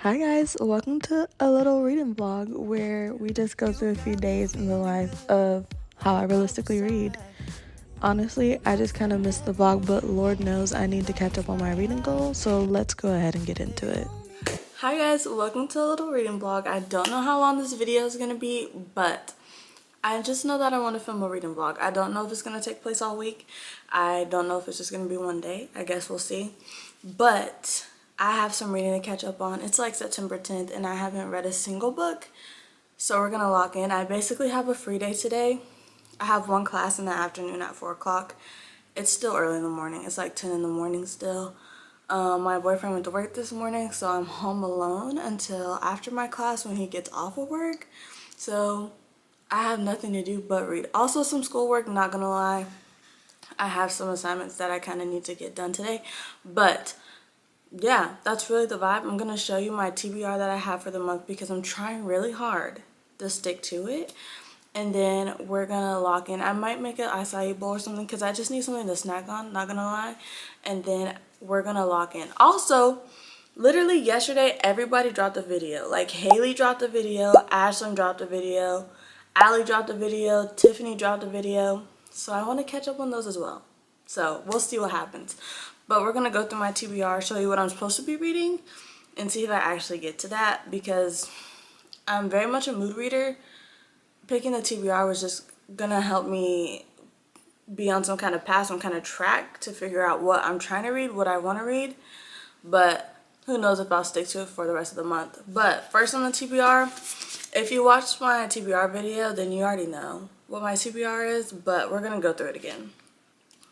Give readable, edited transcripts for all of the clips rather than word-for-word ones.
Hi guys, welcome to a little reading vlog where we just go through a few days in the life of how I realistically read. Honestly, I just kind of missed the vlog, but Lord knows I need to catch up on my reading goals, so let's go ahead and get into it. Hi guys, welcome to a little reading vlog. I don't know how long this video is going to be, but I just know that I want to film a reading vlog. I don't know if it's going to take place all week. I don't know if it's just going to be one day. I guess we'll see. But I have some reading to catch up on. It's like September 10th and I haven't read a single book. So we're going to lock in. I basically have a free day today. I have one class in the afternoon at 4 o'clock. It's still early in the morning. It's like 10 in the morning still. My boyfriend went to work this morning, so I'm home alone until after my class when he gets off of work. So I have nothing to do but read. Also some schoolwork, not gonna lie. I have some assignments that I kind of need to get done today. But yeah, that's really the vibe. I'm gonna show you my TBR that I have for the month because I'm trying really hard to stick to it. And then we're gonna lock in. I might make an acai bowl or something because I just need something to snack on, not gonna lie. And then we're gonna lock in. Also, literally yesterday, everybody dropped a video. Like Haley dropped a video, Ashlyn dropped a video, Allie dropped a video, Tiffany dropped a video. So I want to catch up on those as well. So we'll see what happens. But we're gonna go through my TBR, show you what I'm supposed to be reading, and see if I actually get to that because I'm very much a mood reader. Picking the TBR was just gonna help me be on some kind of path, some kind of track to figure out what I'm trying to read, what I want to read. But who knows if I'll stick to it for the rest of the month. But first on the TBR, if you watched my TBR video, then you already know what my TBR is, but we're gonna go through it again.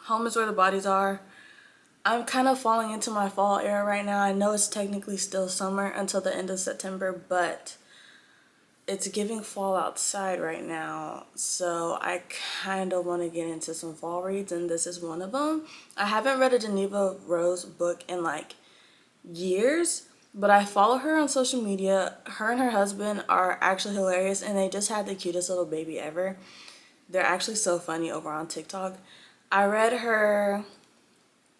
Home is where the bodies are. I'm kind of falling into my fall era right now. I know it's technically still summer until the end of September, but it's giving fall outside right now, so I kind of want to get into some fall reads, and this is one of them. I haven't read a Geneva Rose book in like years, but I follow her on social media. Her and her husband are actually hilarious, and they just had the cutest little baby ever. They're actually so funny over on TikTok. I read her,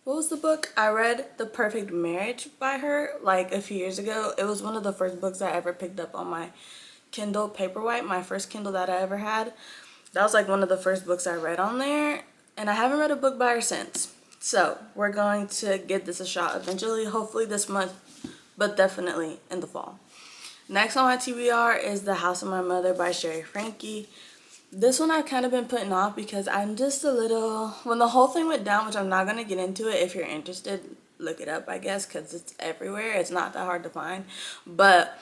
what was the book? I read The Perfect Marriage by her like a few years ago. It was one of the first books I ever picked up on my Kindle Paperwhite, my first Kindle that I ever had. That was like one of the first books I read on there, and I haven't read a book by her since. So we're going to give this a shot eventually, hopefully this month, but definitely in the fall. Next on my TBR is The House of My Mother by Sherry Frankie. This one I've kind of been putting off because I'm just a little, when the whole thing went down, which I'm not going to get into it. If you're interested, look it up, I guess, because it's everywhere. It's not that hard to find. But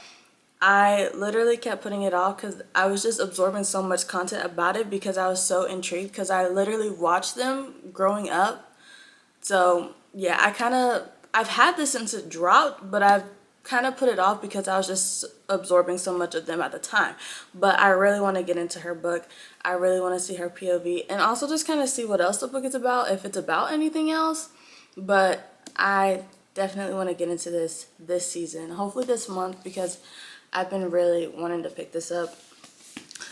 I literally kept putting it off because I was just absorbing so much content about it because I was so intrigued because I literally watched them growing up. So yeah, I've had this since it dropped, but I've kind of put it off because I was just absorbing so much of them at the time. But I really want to get into her book. I really want to see her POV and also just kind of see what else the book is about, if it's about anything else. But I definitely want to get into this season, hopefully this month, because I've been really wanting to pick this up.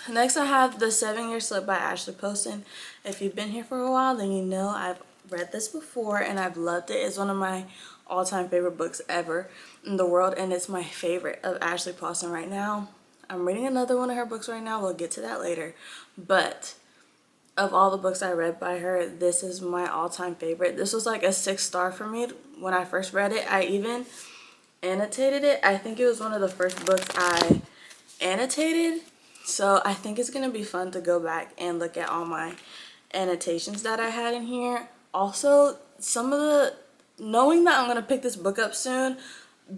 Next I have The 7-Year Slip by Ashley Poston. If you've been here for a while, then you know I've read this before and I've loved it. It's one of my all-time favorite books ever in the world, and it's my favorite of Ashley Poston right now. I'm reading another one of her books right now. We'll get to that later. But of all the books I read by her, this is my all-time favorite. This was like a 6-star for me when I first read it. I even annotated it. I think it was one of the first books I annotated. So I think it's going to be fun to go back and look at all my annotations that I had in here. Also, knowing that I'm going to pick this book up soon,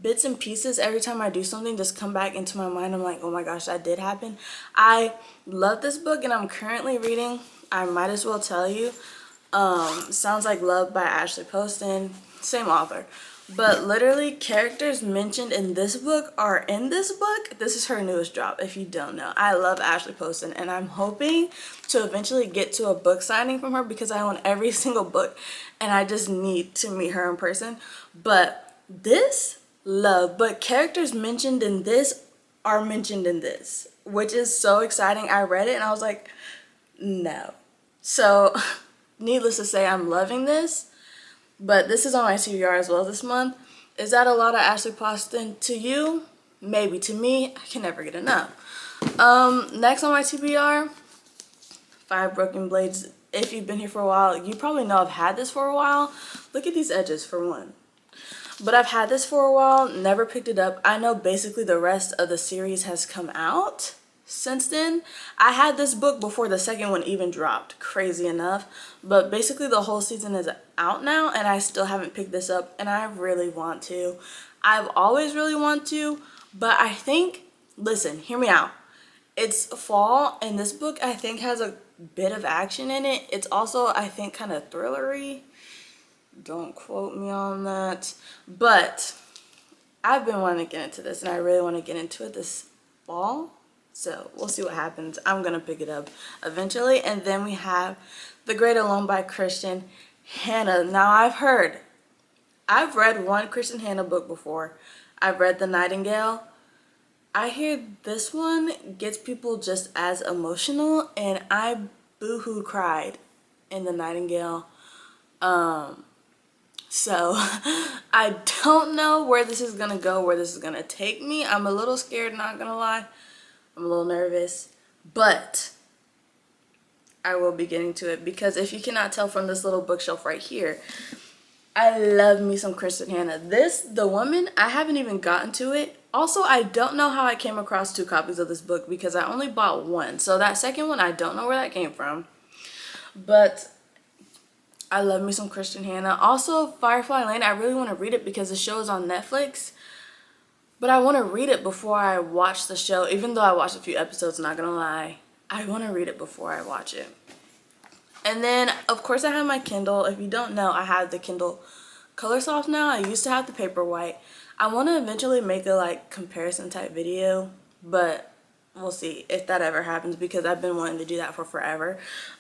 bits and pieces every time I do something just come back into my mind. I'm like, oh my gosh, that did happen. I love this book and I'm currently reading, I might as well tell you, Sounds Like Love by Ashley Poston, same author. But literally characters mentioned in this book are in this book. This is her newest drop, if you don't know. I love Ashley Poston and I'm hoping to eventually get to a book signing from her because I own every single book and I just need to meet her in person. But this, love. But characters mentioned in this are mentioned in this, which is so exciting. I read it and I was like, no. So needless to say, I'm loving this. But this is on my TBR as well this month. Is that a lot of Ashley Poston to you? Maybe. To me, I can never get enough. Next on my TBR, 5 Broken Blades. If you've been here for a while, you probably know I've had this for a while. Look at these edges for one. But I've had this for a while, never picked it up. I know basically the rest of the series has come out since then. I had this book before the second one even dropped, crazy enough. But basically the whole season is out now and I still haven't picked this up and I really want to. I've always really wanted to, but I think, listen, hear me out. It's fall and this book I think has a bit of action in it. It's also, I think, kind of thrillery. Don't quote me on that. But I've been wanting to get into this and I really want to get into it this fall. So we'll see what happens. I'm going to pick it up eventually. And then we have The Great Alone by Christian Hannah. Now I've read one Christian Hannah book before. I've read The Nightingale. I hear this one gets people just as emotional and I boo-hoo cried in The Nightingale. So I don't know where this is gonna go, where this is gonna take me. I'm a little scared, not gonna lie. I'm a little nervous, but I will be getting to it because if you cannot tell from this little bookshelf right here, I love me some Kristen Hannah. The Woman, I haven't even gotten to it. Also, I don't know how I came across 2 copies of this book because I only bought one. So that second one, I don't know where that came from. But I love me some Kristen Hannah. Also, Firefly Lane, I really want to read it because the show is on Netflix. But I want to read it before I watch the show. Even though I watched a few episodes, not going to lie. I want to read it before I watch it. And then, of course, I have my Kindle. If you don't know, I have the Kindle Color Soft now. I used to have the Paperwhite. I want to eventually make a comparison type video. But we'll see if that ever happens because I've been wanting to do that for forever.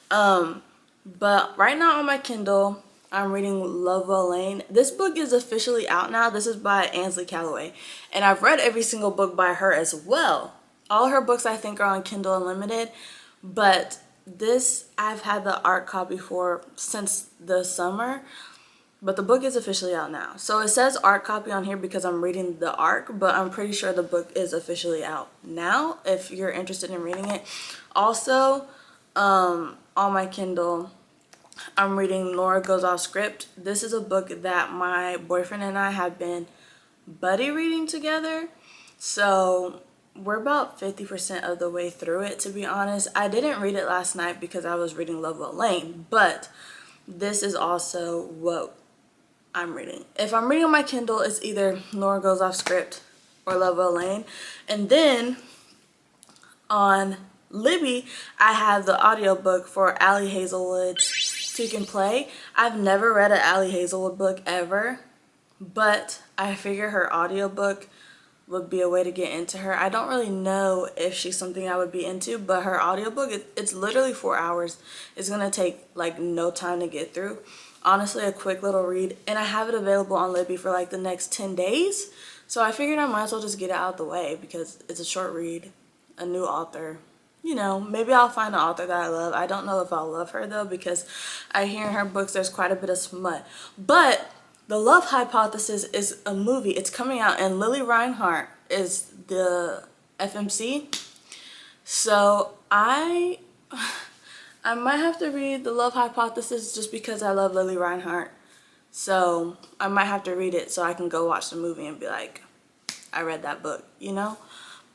But right now on my Kindle, I'm reading Lovewell Lane. This book is officially out now. This is by Ansley Calloway. And I've read every single book by her as well. All her books I think are on Kindle Unlimited. But this I've had the art copy for since the summer. But the book is officially out now. So it says art copy on here because I'm reading the ARC. But I'm pretty sure the book is officially out now if you're interested in reading it. Also, on my Kindle, I'm reading Nora Goes Off Script. This is a book that my boyfriend and I have been buddy reading together. So we're about 50% of the way through it, to be honest. I didn't read it last night because I was reading Lovewell Lane, but this is also what I'm reading. If I'm reading on my Kindle, it's either Nora Goes Off Script or Lovewell Lane. And then on Libby, I have the audiobook for Allie Hazelwood's Speak and Play. I've never read an Allie Hazelwood book ever, but I figure her audiobook would be a way to get into her. I don't really know if she's something I would be into, but her audiobook, it's literally 4 hours. It's gonna take no time to get through. Honestly, a quick little read, and I have it available on Libby for the next 10 days. So I figured I might as well just get it out of the way because it's a short read, a new author. You know, maybe I'll find an author that I love. I don't know if I'll love her though because I hear in her books there's quite a bit of smut. But The Love Hypothesis is a movie. It's coming out and Lily Reinhart is the FMC. So I might have to read The Love Hypothesis just because I love Lily Reinhart. So I might have to read it so I can go watch the movie and be like, I read that book, you know?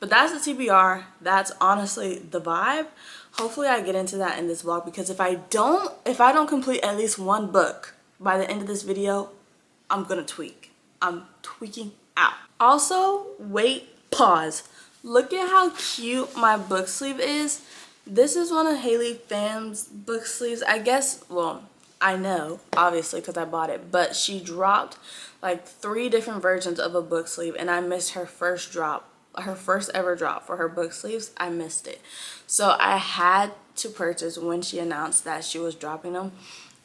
But that's the TBR. That's honestly the vibe. Hopefully I get into that in this vlog because if I don't complete at least one book by the end of this video, I'm gonna tweak. I'm tweaking out. Also, pause. Look at how cute my book sleeve is. This is one of Haley Pham's book sleeves. I guess, well, I know, obviously, because I bought it. But she dropped 3 different versions of a book sleeve and I missed her first drop. Her first ever drop for her book sleeves. I missed it. So I had to purchase when she announced that she was dropping them.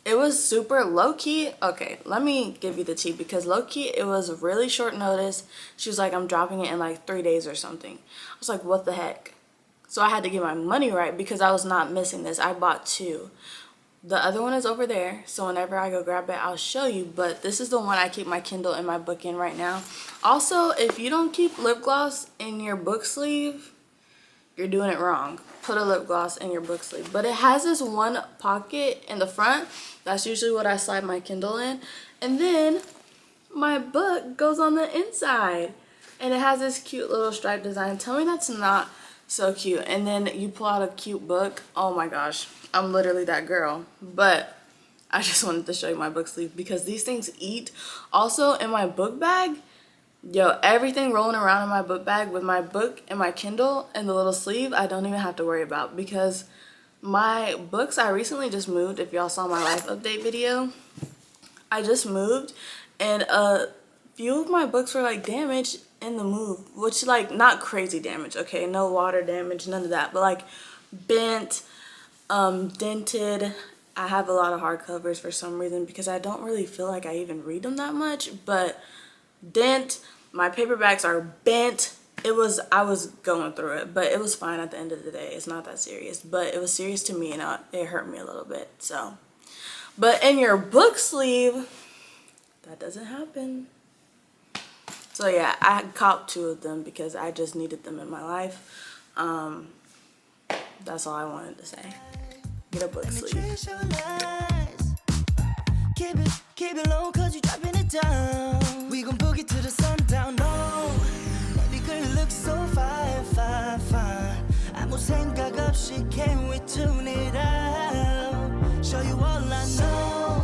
It was super low-key. Okay, let me give you the tea because low-key it was really short notice. She was like, I'm dropping it in 3 days or something. I was like, what the heck? So I had to get my money right because I was not missing this. I bought 2. The other one is over there, so whenever I go grab it, I'll show you. But this is the one I keep my Kindle and my book in right now. Also, if you don't keep lip gloss in your book sleeve, you're doing it wrong. Put a lip gloss in your book sleeve. But it has this one pocket in the front. That's usually what I slide my Kindle in. And then my book goes on the inside. And it has this cute little stripe design. Tell me that's not so cute. And then you pull out a cute book. Oh my gosh. I'm literally that girl. But I just wanted to show you my book sleeve because these things eat. Also, in my book bag, yo, everything rolling around in my book bag with my book and my Kindle and the little sleeve, I don't even have to worry about because my books, I recently just moved. If y'all saw my life update video, I just moved and a few of my books were like damaged in the move, which like not crazy damage, okay, no water damage, none of that, but like bent, dented. I have a lot of hardcovers for some reason because I don't really feel like I even read them that much, but dent. My paperbacks are bent. I was going through it, but it was fine at the end of the day. It's not that serious, but it was serious to me and it hurt me a little bit. So, but in your book sleeve, that doesn't happen. So yeah, I copped 2 of them because I just needed them in my life. That's all I wanted to say. Get a book sleeve. Keep it low cause you dropping it down. We gon' boogie to the sundown. No, baby girl you look so fine, fine, fine. 아무 생각 없이 can't wait to tune it out. Show you all I know.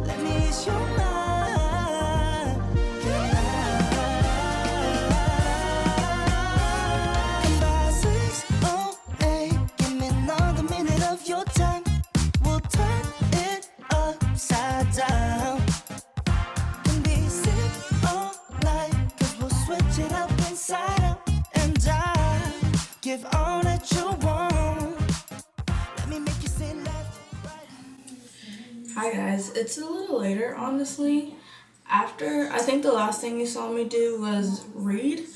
Let me ease your mind. Come by 6:08. Give me another minute of your time. We'll turn it upside down. Can be sick all night, cause we'll switch it up inside out. And I give all that you want. Let me make you say left, right. Hi guys, it's a little later honestly. After, I think the last thing you saw me do was read.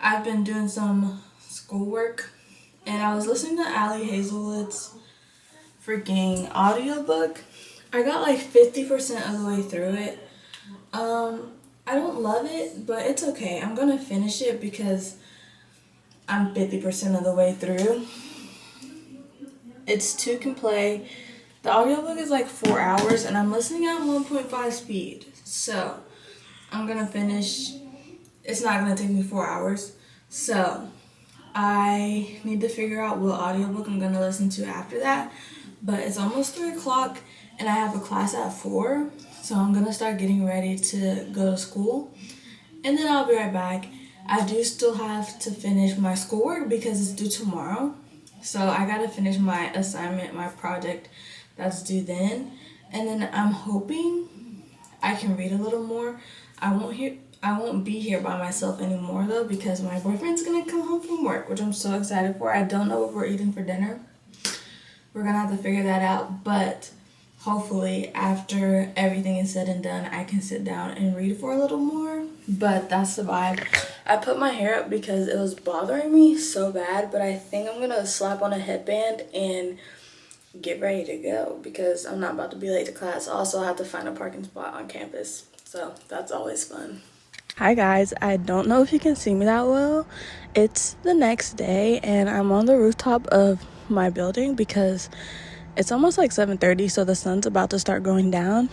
I've been doing some schoolwork and I was listening to Allie Hazelwood's freaking audiobook. I got like 50% of the way through it. I don't love it, but it's okay. I'm gonna finish it because I'm 50% of the way through. It's 2 can play. The audiobook is like 4 hours and I'm listening at 1.5 speed. So I'm gonna finish. It's not gonna take me 4 hours. So I need to figure out what audiobook I'm gonna listen to after that. But it's almost 3 o'clock and I have a class at 4. So I'm gonna start getting ready to go to school. And then I'll be right back. I do still have to finish my schoolwork because it's due tomorrow. So I gotta finish my assignment, my project that's due then. And then I'm hoping I can read a little more. I won't be here by myself anymore though because my boyfriend's gonna come home from work, which I'm so excited for. I don't know what we're eating for dinner. We're gonna have to figure that out, but hopefully after everything is said and done, I can sit down and read for a little more. But that's the vibe. I put my hair up because it was bothering me so bad, but I think I'm gonna slap on a headband and get ready to go because I'm not about to be late to class. Also, I have to find a parking spot on campus, so that's always fun. Hi guys, I don't know if you can see me that well. It's the next day and I'm on the rooftop of my building because it's almost like 7:30, so the sun's about to start going down.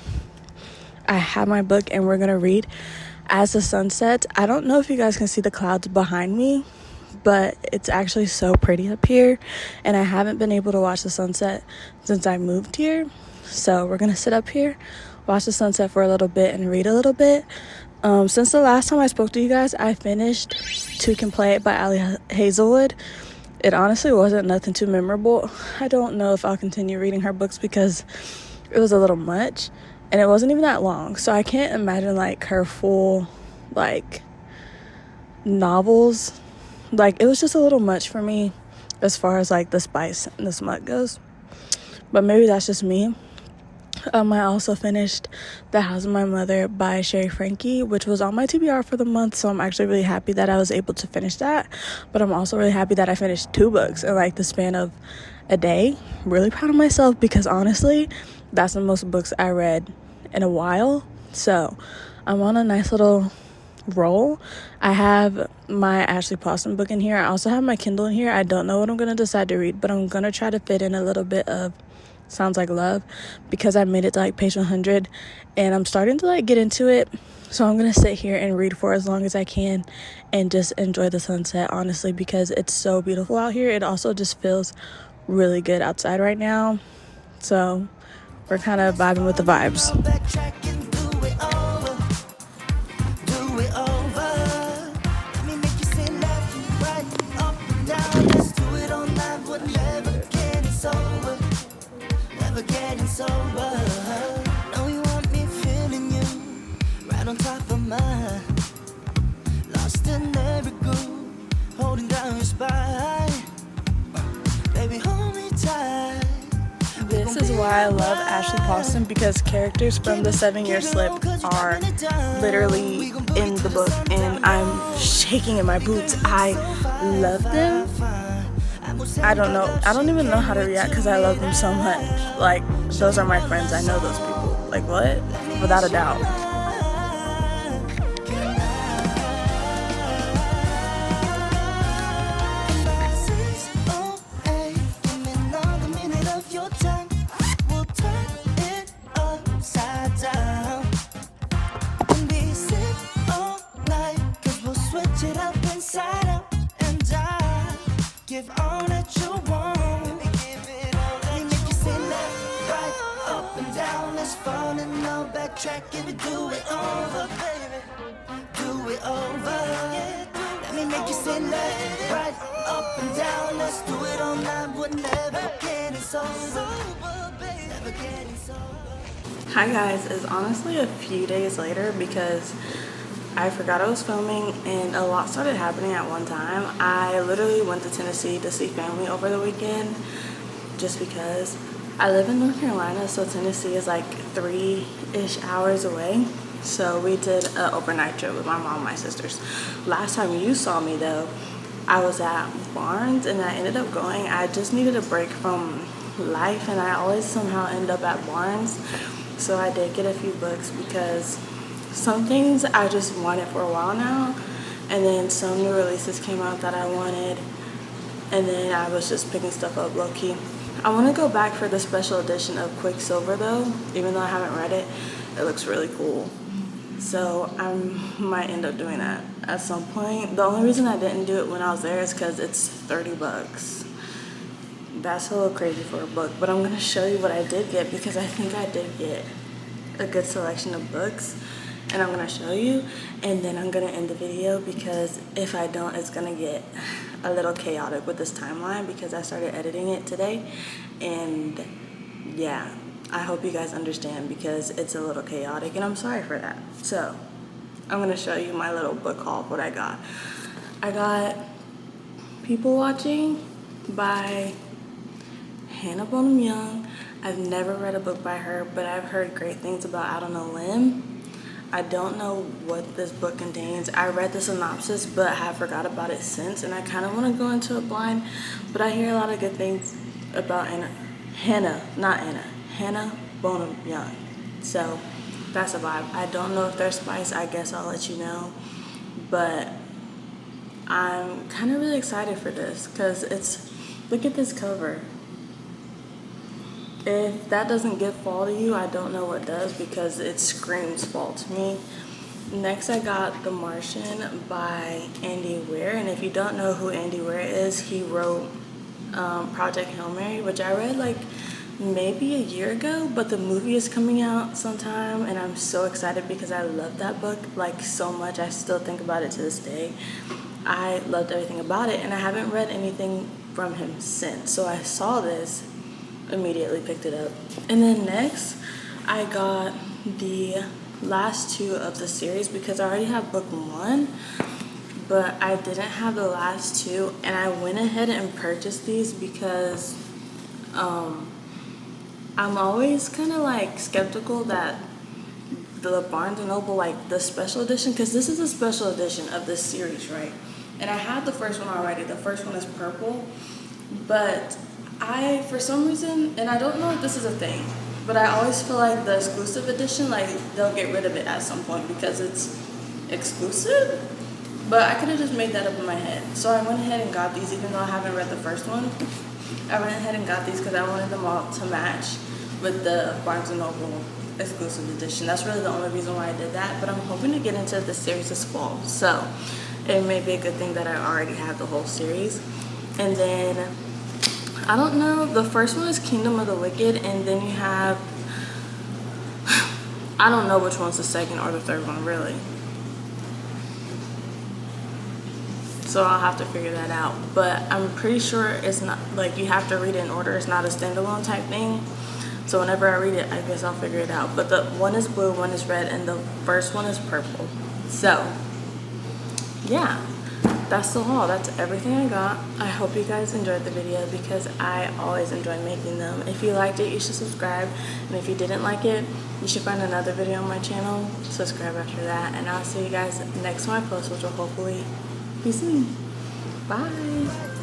I have my book and we're gonna read as the sun sets. I don't know if you guys can see the clouds behind me, but it's actually so pretty up here and I haven't been able to watch the sunset since I moved here. So we're gonna sit up here, watch the sunset for a little bit and read a little bit. Since the last time I spoke to you guys, I finished 2 Can Play It by Allie Hazelwood. It honestly wasn't nothing too memorable. I don't know if I'll continue reading her books because it was a little much and it wasn't even that long. So I can't imagine like her full like novels. Like it was just a little much for me as far as like the spice and the smut goes. But maybe that's just me. I also finished The House of My Mother by Sherry Frankie, which was on my TBR for the month, so I'm actually really happy that I was able to finish that. But I'm also really happy that I finished 2 books in like the span of a day. Really proud of myself because honestly, that's the most books I read in a while. So I'm on a nice little roll. I have my Ashley Pawson book in here. I also have my Kindle in here. I don't know what I'm going to decide to read, but I'm going to try to fit in a little bit of Sounds Like Love because I made it to like page 100 and I'm starting to like get into it. So I'm going to sit here and read for as long as I can and just enjoy the sunset, honestly, because it's so beautiful out here. It also just feels really good outside right now. So we're kind of vibing with the vibes. On top of mine, lost in every groove, holding down your spine. Baby, hold me tight. This is why I love Ashley Pawson, because characters from the 7-Year Slip are literally in the book and I'm shaking in my boots. I love them. I don't even know how to react because I love them so much. Like, those are my friends. I know those people. Like, what? Without a doubt. Give all that you want. Baby, give it all that you make you say left, right, up and down. Let's fall in love, backtrack and do it over, baby. Do it over. Let me make you say left, right, up and down. Let's do it all night. We're never getting sober, never getting sober. Hi guys, it's honestly a few days later because I forgot I was filming and a lot started happening at one time. I literally went to Tennessee to see family over the weekend just because I live in North Carolina, so Tennessee is like 3-ish hours away. So we did an overnight trip with my mom and my sisters. Last time you saw me though, I was at Barnes and I ended up going. I just needed a break from life and I always somehow end up at Barnes. So I did get a few books because some things I just wanted for a while now, and then some new releases came out that I wanted, and then I was just picking stuff up low-key. I want to go back for the special edition of Quicksilver though, even though I haven't read it. It looks really cool. So I might end up doing that at some point. The only reason I didn't do it when I was there is because it's $30. That's a little crazy for a book, but I'm going to show you what I did get because I think I did get a good selection of books. And I'm going to show you, and then I'm going to end the video because if I don't, it's going to get a little chaotic with this timeline because I started editing it today. And yeah, I hope you guys understand because it's a little chaotic and I'm sorry for that. So I'm going to show you my little book haul, what I got. I got People Watching by Hannah Bonham Young. I've never read a book by her, but I've heard great things about Out on a Limb. I don't know what this book contains. I read the synopsis, but I have forgot about it since, and I kind of want to go into it blind, but I hear a lot of good things about Hannah Bonham Young. So that's a vibe. I don't know if there's spice. I guess I'll let you know, but I'm kind of really excited for this because look at this cover. If that doesn't give fall to you, I don't know what does because it screams fall to me. Next, I got The Martian by Andy Weir. And if you don't know who Andy Weir is, he wrote Project Hail Mary, which I read like maybe a year ago, but the movie is coming out sometime. And I'm so excited because I love that book like so much. I still think about it to this day. I loved everything about it, and I haven't read anything from him since. So I saw this, immediately picked it up. And then next I got the last 2 of the series because I already have book 1, but I didn't have the last 2, and I went ahead and purchased these because I'm always kind of like skeptical that the Barnes & Noble, like the special edition, because this is a special edition of this series, right? And I have the first one already. The first one is purple, but For some reason, and I don't know if this is a thing, but I always feel like the exclusive edition, like they'll get rid of it at some point because it's exclusive. But I could have just made that up in my head. So I went ahead and got these, even though I haven't read the first one. I went ahead and got these because I wanted them all to match with the Barnes & Noble exclusive edition. That's really the only reason why I did that. But I'm hoping to get into the series this fall. So it may be a good thing that I already have the whole series. And then, I don't know, the first one is Kingdom of the Wicked, and then you have, I don't know which one's the second or the third one, really. So I'll have to figure that out. But I'm pretty sure it's not, like, you have to read it in order. It's not a standalone type thing. So whenever I read it, I guess I'll figure it out. But the one is blue, one is red, and the first one is purple. So, yeah. That's the haul. That's everything I got. I hope you guys enjoyed the video because I always enjoy making them. If you liked it, you should subscribe. And if you didn't like it, you should find another video on my channel. Subscribe after that. And I'll see you guys next time I post, which will hopefully be soon. Bye.